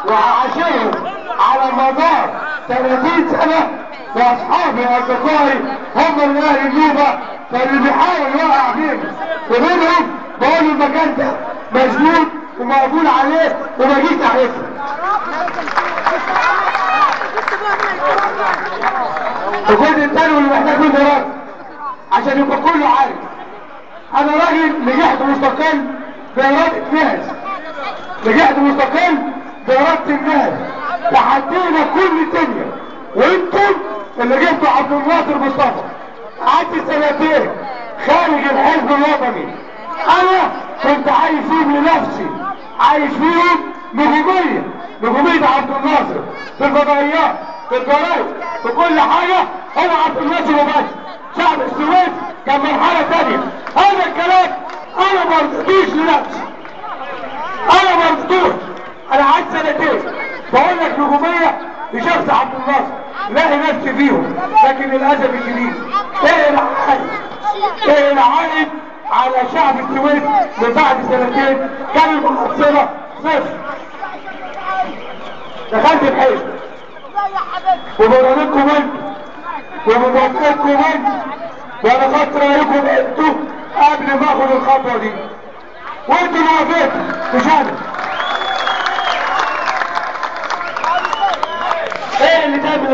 وهعاشرهم على مدار 30 سنة، واصحابي واصدقائي هم اللي اهل النوبة، فاللي بيحاول يوقع فيهم ومنهم بقول المكان ده مسدود ومقفول عليه وما جيش ناحيته. الجزء الثاني واللي محتاج منه دراسة عشان يبقى كله عارف. انا راجل نجحت مستقل بإرادة ناس، نجحت مستقل بإرادة الناس، تحدينا كل الدنيا، وانتم اللي جبتوا عبد الناصر مصطفى. قعدت سنتين خارج الحزب الوطني، انا كنت عايش فيهم لنفسي، عايش فيهم نجومية عبد الناصر في الفضائيات في الجرايد في كل حاجة. هو عبد الناصر وبس. شعب السويس كان مرحلة تانية. هذا الكلام انا ما رضيتوش لنفسي، انا ما رضيتوش. انا قعدت سنتين بقول لك نجومية لشخص عبد الناصر لاقي نفسي فيهم، لكن للاسف الشديد ايه العائد على شعب السويس من بعد سنتين؟ كان المحصلة صفر. دخلت الحزب وبرامجكم انتوا وبموافقتكم انتوا، وانا خدت رايكم انتوا قبل ما اخد الخطوه دي، وانتوا اللي وافقتوا مش انا. ايه اللي تعمل